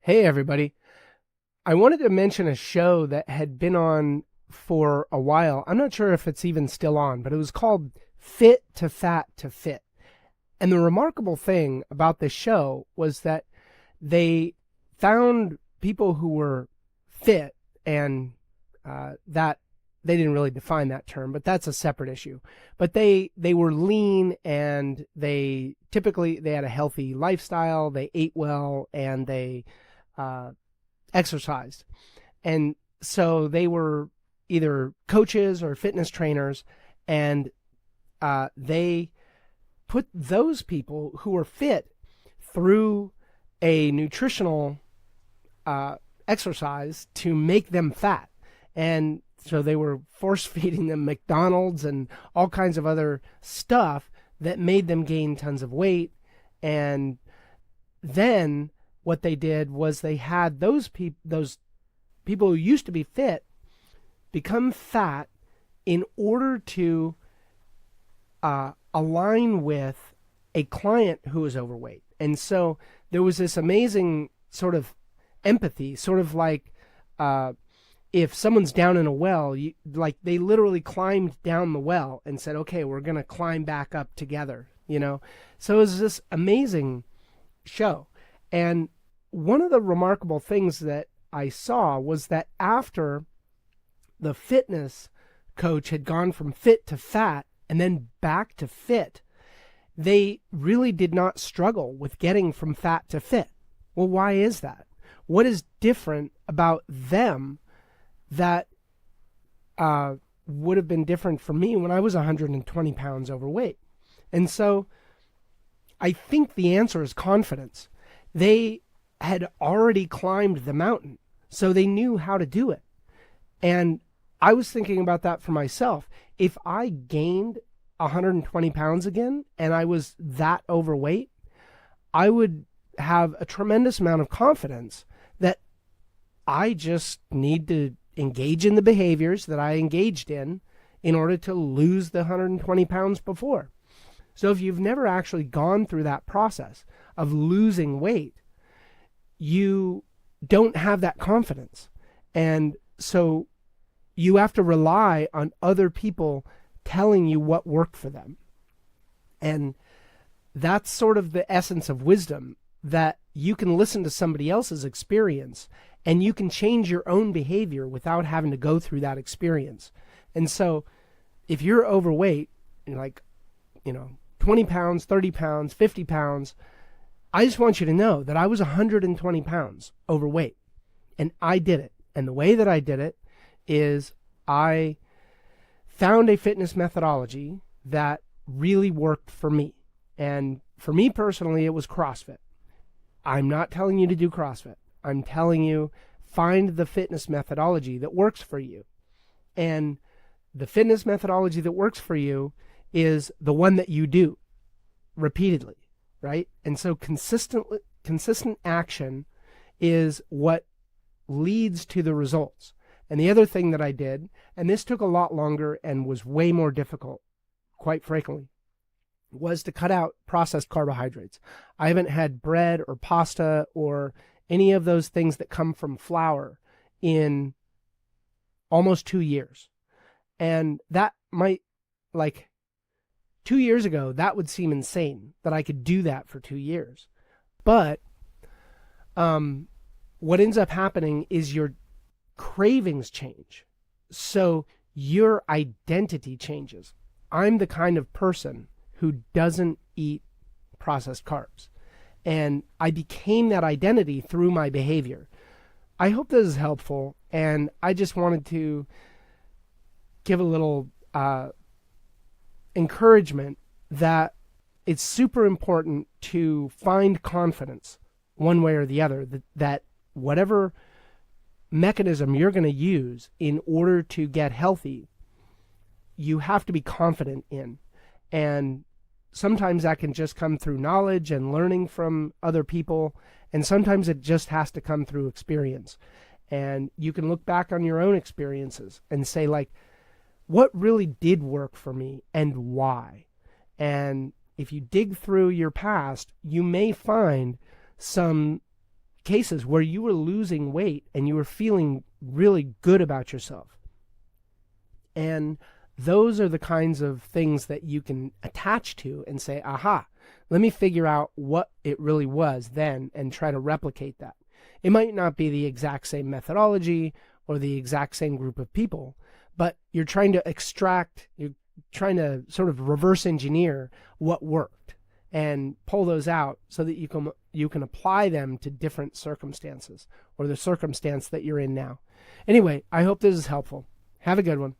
Hey, everybody. I wanted to mention a show that had been on for a while. I'm not sure if it's even still on, but it was called Fit to Fat to Fit. And the remarkable thing about this show was that they found people who were fit, and that they didn't really define that term, but that's a separate issue. But they were lean, and they had a healthy lifestyle, they ate well, and they uh, exercised. And so they were either coaches or fitness trainers, and they put those people who were fit through a nutritional exercise to make them fat. And so they were force feeding them McDonald's and all kinds of other stuff that made them gain tons of weight. And then what they did was they had those people who used to be fit become fat in order to align with a client who was overweight. And so there was this amazing sort of empathy, sort of like if someone's down in a well, like they literally climbed down the well and said, okay, we're going to climb back up together, you know? So it was this amazing show. And one of the remarkable things that I saw was that after the fitness coach had gone from fit to fat and then back to fit, they really did not struggle with getting from fat to fit. Well, why is that? What is different about them that would have been different for me when I was 120 pounds overweight? And so I think the answer is confidence. They had already climbed the mountain, so they knew how to do it. And I was thinking about that for myself. If I gained 120 pounds again and I was that overweight, I would have a tremendous amount of confidence that I just need to engage in the behaviors that I engaged in order to lose the 120 pounds before. So if you've never actually gone through that process of losing weight, you don't have that confidence. And so you have to rely on other people telling you what worked for them. And that's sort of the essence of wisdom, that you can listen to somebody else's experience and you can change your own behavior without having to go through that experience. And so if you're overweight, like, 20 pounds, 30 pounds, 50 pounds, I just want you to know that I was 120 pounds overweight, and I did it. And the way that I did it is I found a fitness methodology that really worked for me. And for me personally, it was CrossFit. I'm not telling you to do CrossFit. I'm telling you, find the fitness methodology that works for you. And the fitness methodology that works for you is the one that you do repeatedly. Right? And so consistent action is what leads to the results. And the other thing that I did, and this took a lot longer and was way more difficult, quite frankly, was to cut out processed carbohydrates. I haven't had bread or pasta or any of those things that come from flour in almost 2 years. And that might, 2 years ago, that would seem insane that I could do that for 2 years. But what ends up happening is your cravings change. So your identity changes. I'm the kind of person who doesn't eat processed carbs. And I became that identity through my behavior. I hope this is helpful. And I just wanted to give a little encouragement that it's super important to find confidence one way or the other, that whatever mechanism you're going to use in order to get healthy, you have to be confident in. And sometimes that can just come through knowledge and learning from other people, and sometimes it just has to come through experience. And you can look back on your own experiences and say, what really did work for me and why? And if you dig through your past, you may find some cases where you were losing weight and you were feeling really good about yourself. And those are the kinds of things that you can attach to and say, aha, let me figure out what it really was then and try to replicate that. It might not be the exact same methodology or the exact same group of people, but you're trying to you're trying to sort of reverse engineer what worked and pull those out so that you can apply them to different circumstances or the circumstance that you're in now. Anyway, I hope this is helpful. Have a good one.